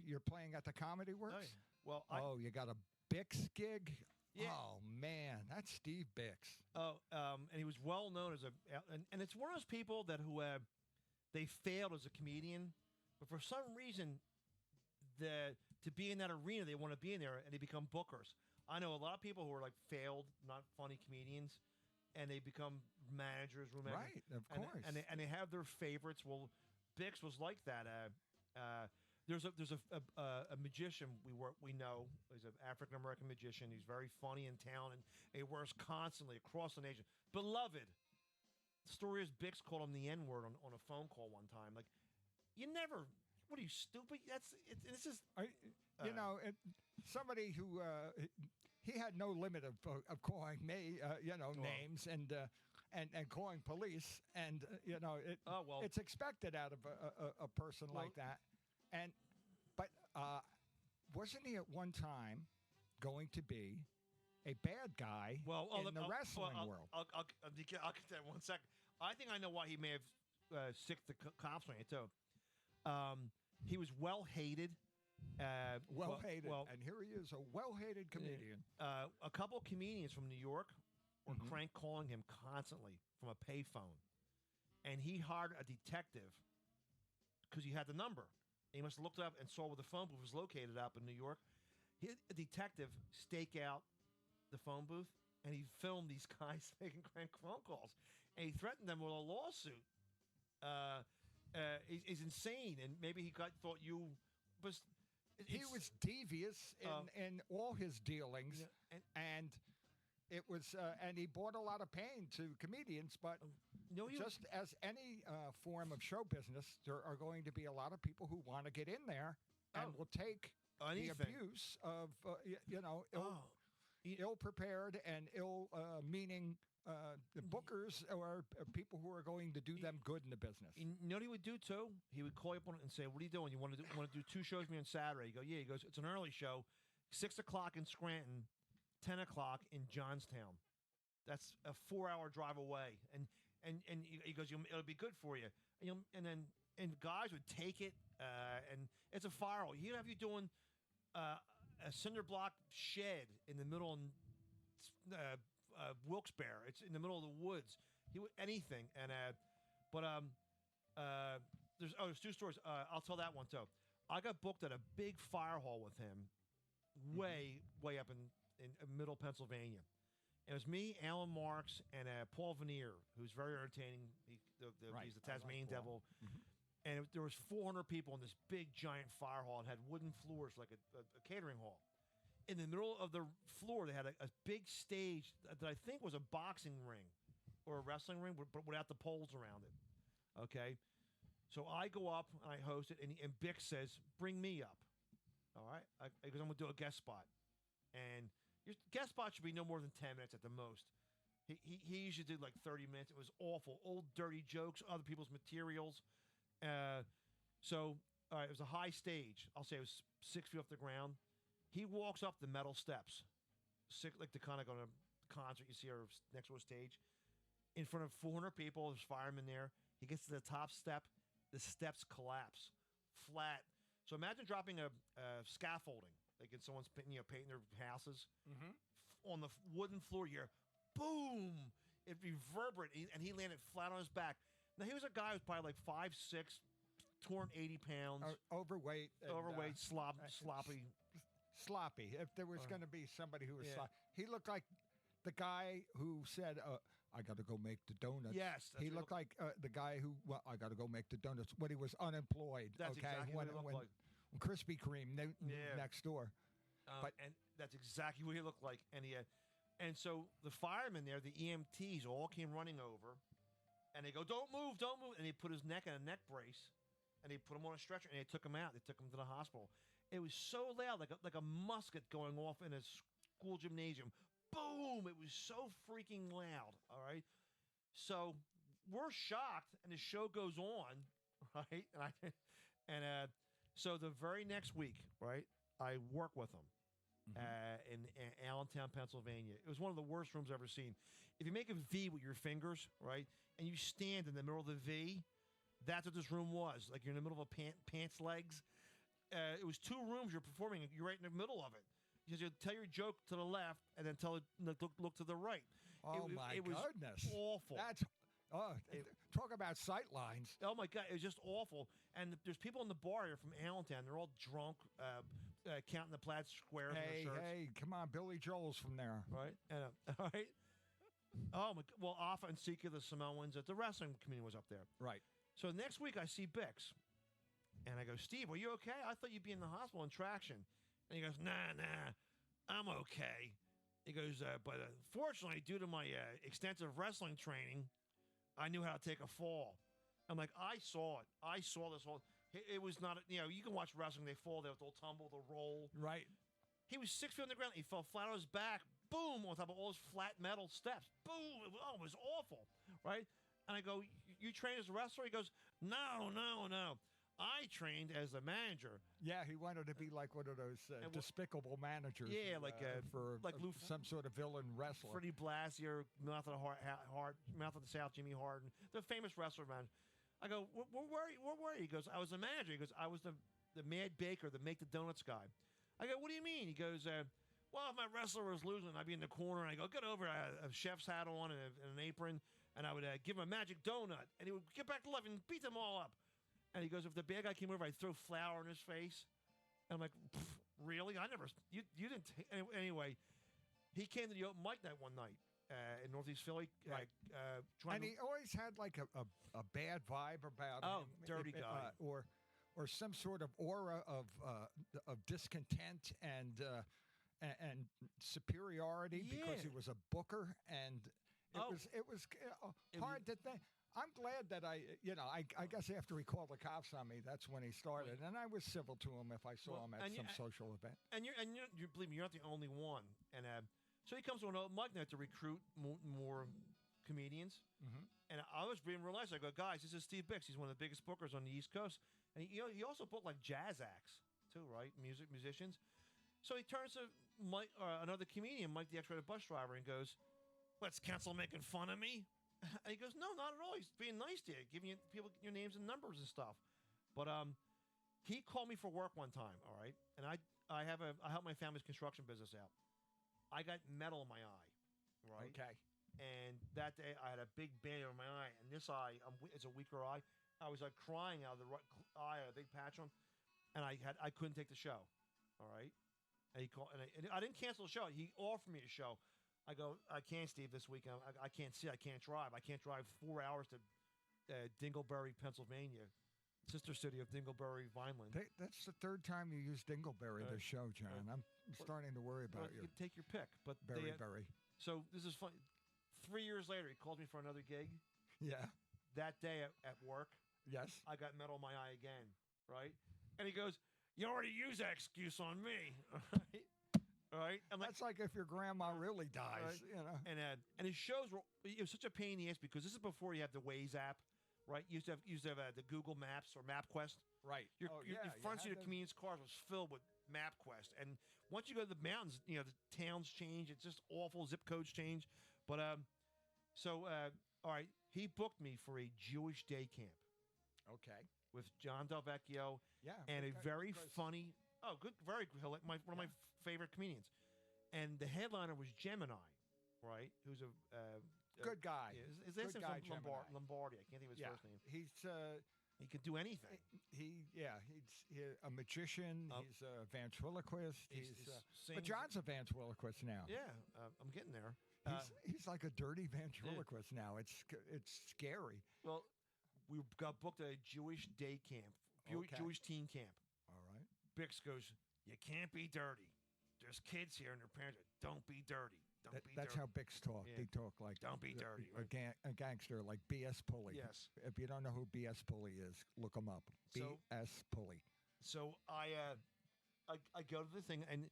You're playing at the Comedy Works. Well, you got a Bix gig. Yeah. Oh man, that's Steve Bix. And he was well known as and it's one of those people who they failed as a comedian, but for some reason, to be in that arena, they want to be in there, and they become bookers. I know a lot of people who are like failed, not funny comedians, and they become managers, room managers. Right, of course. And they have their favorites. Well, Bix was like that. There's a magician we know. He's an African American magician. He's very funny and talented. And he works constantly across the nation. Beloved. The story is Bix called him the N-word on a phone call one time. Like, you never. What are you, stupid? It's just. Somebody who he had no limit of calling me, names and calling police, and it's expected out of a person like that. But wasn't he at one time going to be a bad guy in the wrestling world? I'll get that 1 second. I think I know why he may have sicked the cops on you too. He was well hated. Well hated. Well, And here he is, a well hated comedian. a couple of comedians from New York were Mhm. crank calling him constantly from a payphone, and he hired a detective because he had the number. He must have looked up and saw where the phone booth was located up in New York. He had a detective stake out the phone booth, and he filmed these guys making crank phone calls, and he threatened them with a lawsuit. He's insane, and maybe he thought you was. He was devious in all his dealings, Yeah, and it was, and he brought a lot of pain to comedians. But just as any form of show business, there are going to be a lot of people who want to get in there and will take anything. the abuse of ill-prepared and ill-meaning bookers or people who are going to do them good in the business. You know what he would do too? He would call you up and say, "What are you doing? You want to do 2 shows with me on Saturday?" You go, "Yeah." He goes, "It's an early show, 6 o'clock in Scranton, 10 o'clock in Johnstown. That's a 4-hour drive away." And he goes, "It'll be good for you." And guys would take it, and it's a fire hall. He'd have you doing a cinder block shed in the middle of Wilkes-Barre. It's in the middle of the woods. He would anything, and there's 2 stories. I'll tell that one too. I got booked at a big fire hall with him, way up in middle Pennsylvania. It was me, Alan Marks, and Paul Vanier, who's very entertaining. He's the Tasmanian Devil. Mm-hmm. And there was 400 people in this big giant fire hall and had wooden floors like a catering hall. In the middle of the floor, they had a big stage that I think was a boxing ring or a wrestling ring, but without the poles around it. Okay? So I go up, and I host it, and Bix says, "Bring me up." All right? Because I'm going to do a guest spot. And your guest spot should be no more than 10 minutes at the most. He usually did like 30 minutes. It was awful. Old dirty jokes, other people's materials. So, all right, it was a high stage. I'll say it was 6 feet off the ground. He walks up the metal steps, like the kind of on a concert you see our next to a stage, in front of 400 people. There's firemen there. He gets to the top step. The steps collapse flat. So imagine dropping a scaffolding, like in someone's painting their houses on the wooden floor. You hear, boom! It reverberated, and he landed flat on his back. Now he was a guy who was probably like 5'6", 280 pounds, overweight, sloppy. Sloppy. If there was going to be somebody who was sloppy, he looked like the guy who said, "I got to go make the donuts." Yes, he looked like the guy who, I got to go make the donuts when he was unemployed. That's exactly what he looked like. When Krispy Kreme next door. And that's exactly what he looked like. And so the firemen there, the EMTs, all came running over, and they go, "Don't move, don't move!" And they put his neck in a neck brace, and they put him on a stretcher, and they took him out. They took him to the hospital. It was so loud, like a musket going off in a school gymnasium. Boom! It was so freaking loud. All right, so we're shocked, and the show goes on, right? So the very next week, right, I work with him in Allentown, Pennsylvania. It was one of the worst rooms I've ever seen. If you make a V with your fingers, right, and you stand in the middle of the V, that's what this room was. Like you're in the middle of a pants legs. It was 2 rooms you're performing. You're right in the middle of it. You tell your joke to the left and then look to the right. Oh, my goodness. Awful. That's talk about sight lines. Oh, my God. It was just awful. And there's people in the bar here from Allentown. They're all drunk, counting the plaid squares in their shirts. Hey, come on. Billy Joel's from there. Right? All right. Oh, my God. Well, Alpha and Sika, the Samoans, the wrestling community was up there. Right. So next week I see Bix. And I go, "Steve, are you okay? I thought you'd be in the hospital in traction." And he goes, Nah, I'm okay. He goes, but fortunately, due to my extensive wrestling training, I knew how to take a fall. I'm like, I saw it. I saw this whole. It was not, you can watch wrestling. They fall, they'll tumble, they'll roll. Right. He was 6 feet on the ground. He fell flat on his back. Boom, on top of all those flat metal steps. Boom. It was awful. Right? And I go, "You trained as a wrestler?" He goes, No. I trained as a manager. Yeah, he wanted to be like one of those despicable managers. Yeah, like some sort of villain wrestler. Freddie Blassie, Mouth of the South, Jimmy Harden, the famous wrestler man. I go, where were you? He goes, I was the manager. He goes, I was the mad baker, the make the donuts guy. I go, what do you mean? He goes, well, if my wrestler was losing, I'd be in the corner, and I go, get over, a chef's hat on and an apron, and I would give him a magic donut, and he would get back to life and beat them all up. And he goes, if the bad guy came over, I'd throw flour in his face. And I'm like, really? I never, you didn't, anyway, he came to the open mic night one night in Northeast Philly. Right. And he always had like a bad vibe about him. Dirty guy. Or some sort of aura of discontent and superiority because he was a booker, and it was hard to think. I'm glad that I guess after he called the cops on me, that's when he started, and I was civil to him if I saw him at some social event. And you believe me, you're not the only one. And so he comes to an open mic night to recruit more comedians. Mm-hmm. And I was being realized. I go, guys, this is Steve Bix. He's one of the biggest bookers on the East Coast, and he also booked like jazz acts too, right? Musicians. So he turns to another comedian, Mike the X-rated bus driver, and goes, "Let's cancel making fun of me." And he goes, "No, not at all. He's being nice to you, giving you people your names and numbers and stuff." But he called me for work one time, all right, and I help my family's construction business out. I got metal in my eye, right? Okay. And that day I had a big band over my eye, and this eye, it's a weaker eye. I was like crying out of the right eye, a big patch on, and I couldn't take the show, all right. And he called, and I didn't cancel the show. He offered me a show. I go, I can't, Steve, this weekend. I can't see. I can't drive. I can't drive 4 hours to Dingleberry, Pennsylvania, sister city of Dingleberry, Vineland. That's the third time you used Dingleberry this show, John. I'm starting to worry about you. Take your pick. But Berry. So this is fun. 3 years later, he called me for another gig. Yeah. That day at work. Yes. I got metal in my eye again, right? And he goes, "You already used that excuse on me." All right? And that's like if your grandma really dies, right? you know. And his shows were, it was such a pain in the ass because this is before you have the Waze app, right? You used to have the Google Maps or MapQuest. Right. Your front seat of comedians' cars was filled with MapQuest. And once you go to the mountains, the towns change. It's just awful. Zip codes change. But all right, he booked me for a Jewish day camp. Okay. With John Delvecchio. Yeah. And a very funny, one of my favorite comedians. And the headliner was Gemini, right? Who's a good guy. Is this from Lombardi? I can't think of his first name. He could do anything. He's a magician. He's a ventriloquist. But John's a ventriloquist now. Yeah, I'm getting there. He's like a dirty ventriloquist now. It's scary. Well, we got booked at a Jewish day camp, Jewish teen camp. All right. Bix goes, "You can't be dirty. There's kids here and their parents. Don't be dirty. That's how Bix talked. Yeah. He talked like don't be dirty. A gangster, like B.S. Pulley. Yes. If you don't know who B.S. Pulley is, look him up. B.S. Pulley. So I go to the thing, and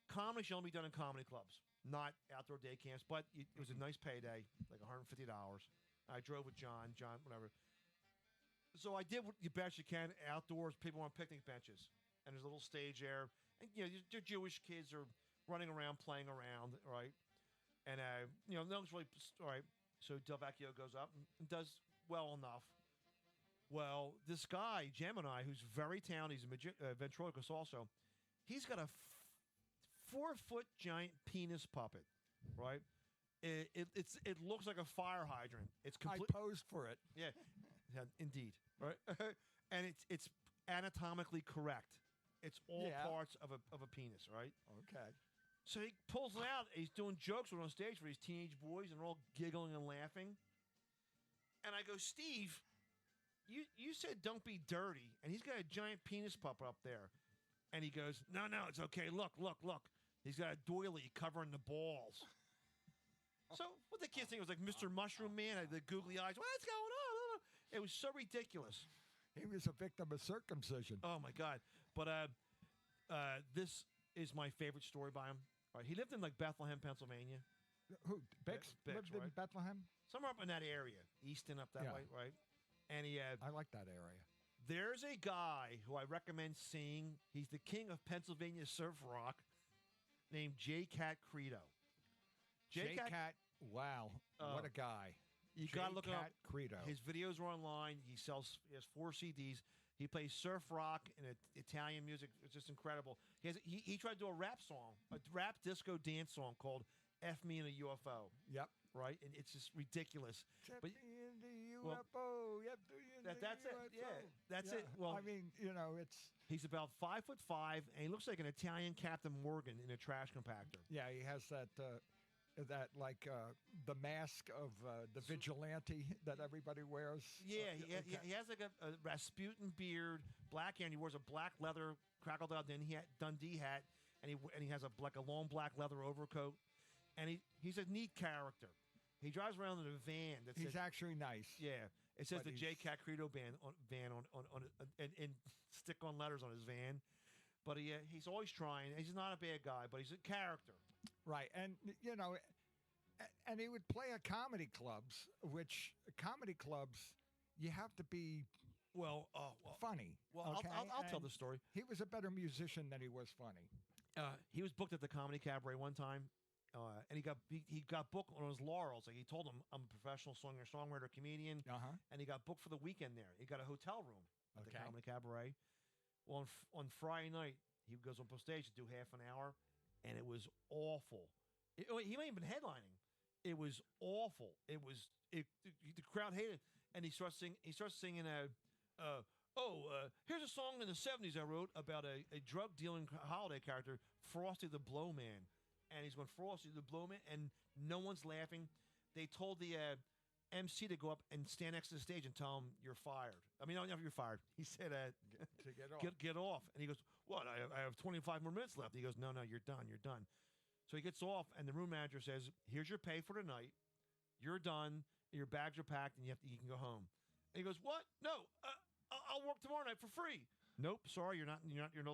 comedy should only be done in comedy clubs, not outdoor day camps. But it was a nice payday, like $150. I drove with John, whatever. So I did what you best you can outdoors. People on picnic benches, and there's a little stage there, and your Jewish kids are running around, playing around, right? And nothing's really all right. So Delvecchio goes up and does well enough. Well, this guy Gemini, who's very talented, he's a ventriloquist also. He's got a 4-foot giant penis puppet, right? It looks like a fire hydrant. I posed for it. Yeah, indeed, right? And it's anatomically correct. It's all parts of a penis, right? Okay. So he pulls it out. He's doing jokes on stage for these teenage boys, and they're all giggling and laughing. And I go, "Steve, you said don't be dirty," and he's got a giant penis puppet up there. And he goes, "No, it's okay. Look. He's got a doily covering the balls." So what the kids think was like Mr. Mushroom Man, the googly eyes. What's going on? It was so ridiculous. He was a victim of circumcision. Oh my God! But this is my favorite story by him. All right, he lived in like Bethlehem, Pennsylvania. Who? Bix lived in Bethlehem? Somewhere up in that area, Easton up that way, right? And I like that area. There's a guy who I recommend seeing. He's the king of Pennsylvania surf rock, named J. Cat Credo. J. Cat, wow, what a guy. You got to look up. Credo. His videos are online. He has 4 CDs. He plays surf rock and Italian music. It's just incredible. He tried to do a rap song, a rap disco dance song called "F Me in a UFO." Yep. Right, and it's just ridiculous. But But in the UFO. Yep. that's it. Yeah, that's it. Well, I mean, it's. He's about 5'5", and he looks like an Italian Captain Morgan in a trash compactor. Yeah, he has that the mask of the vigilante that everybody wears. Yeah, he has like a Rasputin beard, black hair, and he wears a black leather Crocodile Dundee hat, and he has a long black leather overcoat, and he's a neat character. He drives around in a van. He's actually nice. Yeah, it says the J Cat Credo van on and stick-on letters on his van. But he's always trying. He's not a bad guy, but he's a character. Right, and and he would play at comedy clubs, which comedy clubs you have to be funny. Well, okay? I'll tell the story. He was a better musician than he was funny. He was booked at the Comedy Cabaret one time, and he got booked on his laurels. Like he told him, I'm a professional songwriter, comedian, and he got booked for the weekend there. He got a hotel room at the Comedy Cabaret. Well, on Friday night, he goes up on stage to do half an hour, and it was awful. He may have been headlining. It was awful. The crowd hated it, and he starts singing. Here's a song in the '70s I wrote about a drug dealing holiday character, Frosty the Blowman, and he's going Frosty the Blowman, and no one's laughing. They told the MC to go up and stand next to the stage and tell him you're fired. I mean, no, you're fired. He said, to get off. Get off. And he goes, what? I have 25 more minutes left. He goes, no, you're done. You're done. So he gets off, and the room manager says, here's your pay for tonight. You're done. Your bags are packed, and you can go home. And he goes, what? No, I'll work tomorrow night for free. Nope, sorry, you're no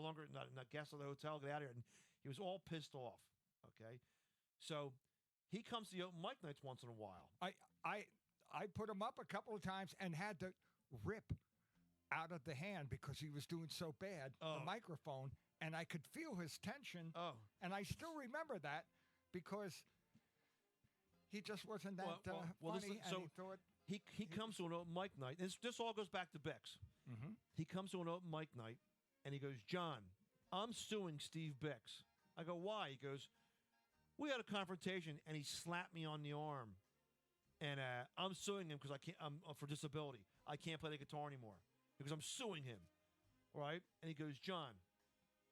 longer not guest of the hotel. Get out of here. And he was all pissed off. Okay, so he comes to the open mic nights once in a while. I put him up a couple of times and had to rip out of the hand because he was doing so bad, the microphone, and I could feel his tension. And I still remember that because he just wasn't that funny. He comes to an open mic night. This all goes back to Bix. Mm-hmm. He comes to an open mic night, and he goes, John, I'm suing Steve Bix. I go, why? He goes, we had a confrontation, and he slapped me on the arm. And I'm suing him because I'm for disability. I can't play the guitar anymore because I'm suing him, right? And he goes, John,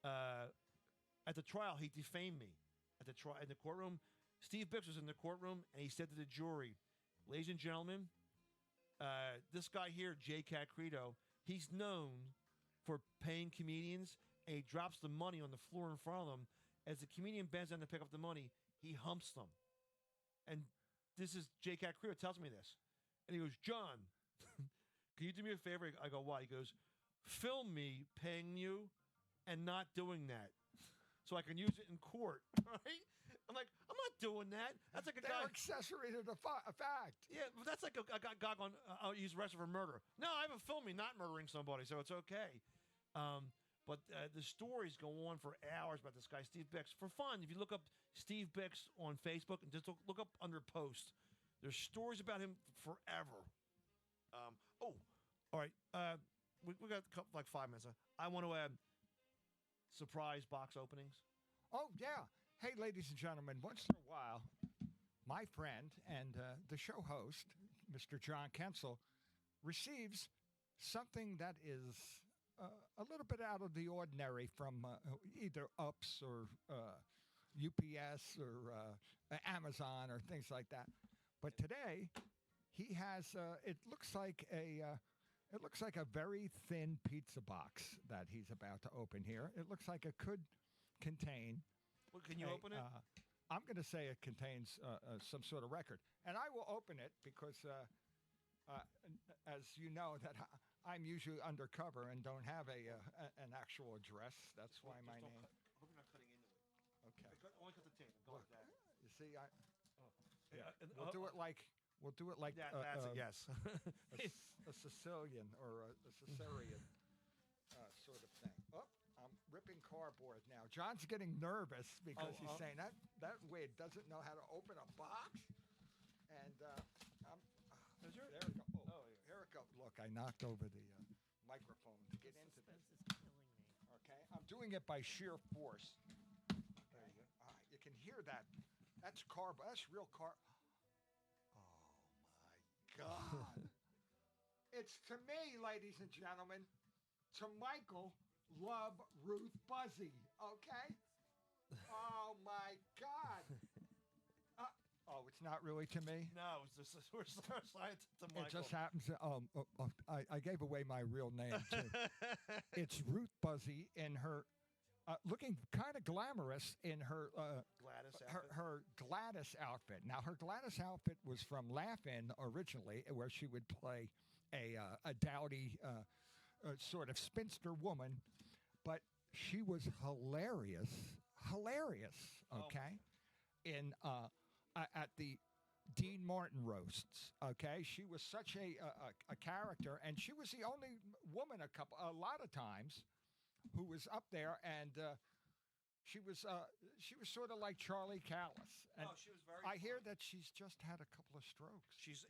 at the trial, he defamed me. In the courtroom, Steve Bix was in the courtroom, and he said to the jury, ladies and gentlemen, this guy here, J Cat Credo, he's known for paying comedians, and he drops the money on the floor in front of them. As the comedian bends down to pick up the money, he humps them. And this is J Cat Credo tells me this. And he goes, John, can you do me a favor? I go, why? He goes, film me paying you and not doing that so I can use it in court, right? I'm like, I'm not doing that. That's like a guy. Accessory to the fact. Yeah, but that's like a guy going, he's arrested for murder. No, I have a film me not murdering somebody, so it's okay. But the stories go on for hours about this guy, Steve Bix. For fun, if you look up Steve Bix on Facebook and just look up under post, there's stories about him forever. All right. We got like 5 minutes. I want to surprise box openings. Oh, yeah. Hey, ladies and gentlemen, once in a while, my friend and the show host, Mr. John Kensel, receives something that is a little bit out of the ordinary from either UPS or UPS or Amazon or things like that. But today, he has it looks like a very thin pizza box that he's about to open here. It looks like it could contain. Well, can you open it? I'm going to say it contains some sort of record, and I will open it because, as you know, that I'm usually undercover and don't have an actual address. That's why my name. I hope you're not cutting into it. Okay. Only cut the tape. Go like that. You see, we'll do it like that's it. Yes. a Sicilian or a Caesarean sort of thing. Oh, I'm ripping cardboard now. John's getting nervous because he's saying that wig doesn't know how to open a box, and Is yours? There it go. Oh, Oh, yeah. here it goes. Look, I knocked over the microphone to get into this. Suspense is killing me. Okay, I'm doing it by sheer force. There you go. You can hear that. That's carb. That's real carb. Oh my God! It's to me, ladies and gentlemen, to Michael, love Ruth Buzzi. Okay. Oh my God. Oh, it's not really to me. No, it's just we're assigned to Michael. It just happens. I gave away my real name too. It's Ruth Buzzi in her, looking kind of glamorous in her Gladys her, outfit. her Gladys outfit. Now her Gladys outfit was from Laugh-In originally, where she would play a dowdy sort of spinster woman, but she was hilarious. Okay, in at the Dean Martin roasts. Okay, she was such a character, and she was the only woman a lot of times who was up there, and she was sort of like Charlie Callis. And Oh, she was very. I hear funny. that she's just had a couple of strokes. She's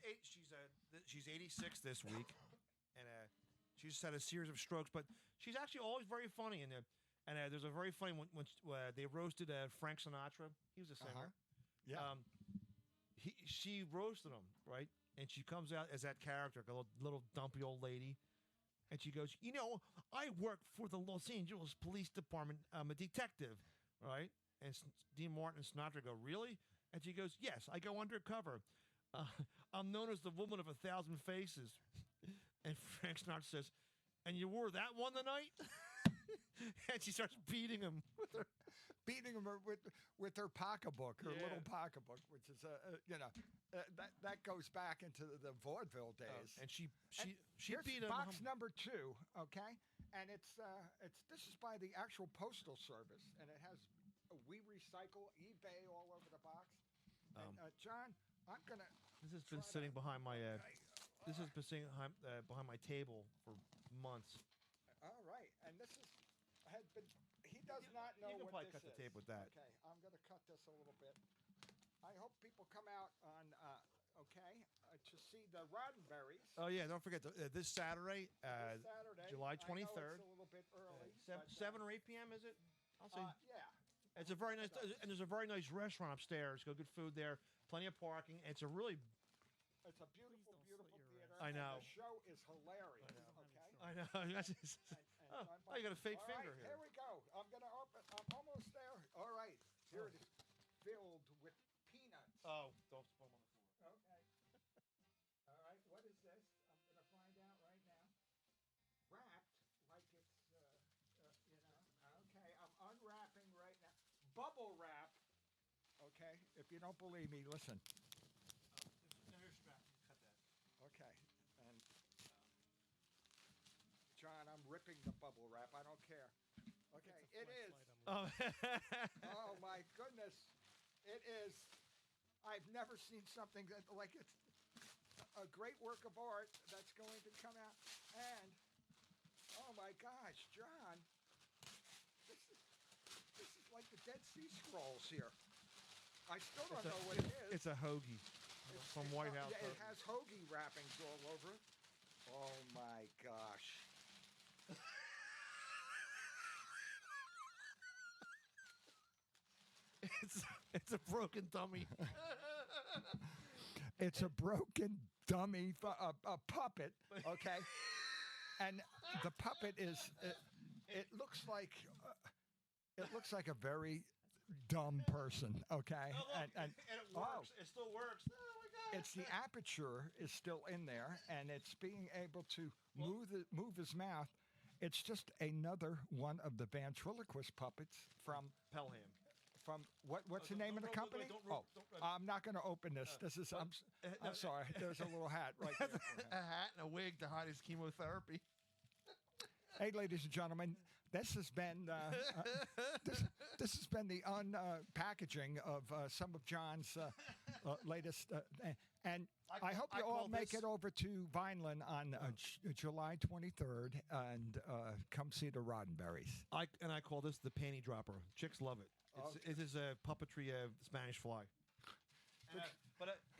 86 this week, and she just had a series of strokes. But she's actually always very funny. And there's a very funny when they roasted Frank Sinatra. He was a singer. Uh-huh. Yeah. She roasted him, right? And she comes out as that character, a little dumpy old lady. And she goes, I work for the Los Angeles Police Department. I'm a detective, right? And Dean Martin and Sinatra go, really? And she goes, yes, I go undercover. I'm known as the woman of 1,000 faces. And Frank Sinatra says, and you wore that one tonight? And she starts beating him with her. Beating him with her pocketbook, her Yeah. little pocketbook, which is that goes back into the vaudeville days. And she Here's beat him. box number 2, okay, and it's this is by the actual postal service, and it has we recycle eBay all over the box. And John, I'm gonna. This has been try sitting to- behind my. Okay, This all has been sitting behind my table for months. All right, and this had been. He does not know you can what probably this cut the is. tape with that. Okay, I'm going to cut this a little bit. I hope people come out on to see the Roddenberries Oh yeah, don't forget this Saturday, this Saturday. July I know 23rd. it's a little bit early. but, 7 or 8 p.m. is it? I'll say. Yeah. It's a very nice, and there's a very nice restaurant upstairs. Go good food there, plenty of parking. It's a really, It's a beautiful, don't beautiful slit your theater. I and know. the show is hilarious. Okay. I know. And Oh, you got a fake all finger right, here. Here we go. I'm gonna open. I'm almost there. All right. Here it is, filled with peanuts. Oh, don't spill them on the floor. Okay. All right. What is this? I'm gonna find out right now. Wrapped like it's Okay. I'm unwrapping right now. Bubble wrap. Okay. If you don't believe me, listen. Here's your back. Cut that. Okay. And John, I'm ripping the bubble wrap. I don't care. Okay, it is. Oh, Oh my goodness, it is. I've never seen something like it's a great work of art that's going to come out. And oh my gosh, John, this is like the Dead Sea Scrolls here. I still don't know what it is. It's a hoagie from White House. Yeah, it has hoagie wrappings all over it. Oh my gosh. It's a broken dummy. It's a broken dummy, a puppet, okay? And the puppet is, it looks like a very dumb person, okay? Oh, look, and it works. It still works. Oh my God! It's the aperture is still in there, and it's being able to move his mouth. It's just another one of the ventriloquist puppets from Pelham. What's the name of the company? don't I'm not going to open this. This is I'm sorry. There's a little hat right there. A hat and a wig to hide his chemotherapy. Hey, ladies and gentlemen, this has been this has been the unpackaging of some of John's latest, and I hope you all make it over to Vineland on July 23rd and come see the Roddenberries. I call this the panty dropper. Chicks love it. It is a puppetry Spanish fly.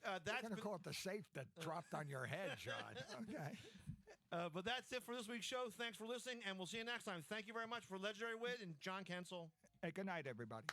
We're going to call it the safe that dropped on your head, John. Okay. But that's it for this week's show. Thanks for listening, and we'll see you next time. Thank you very much for Legendary Wit and John Kensel. Hey, good night, everybody.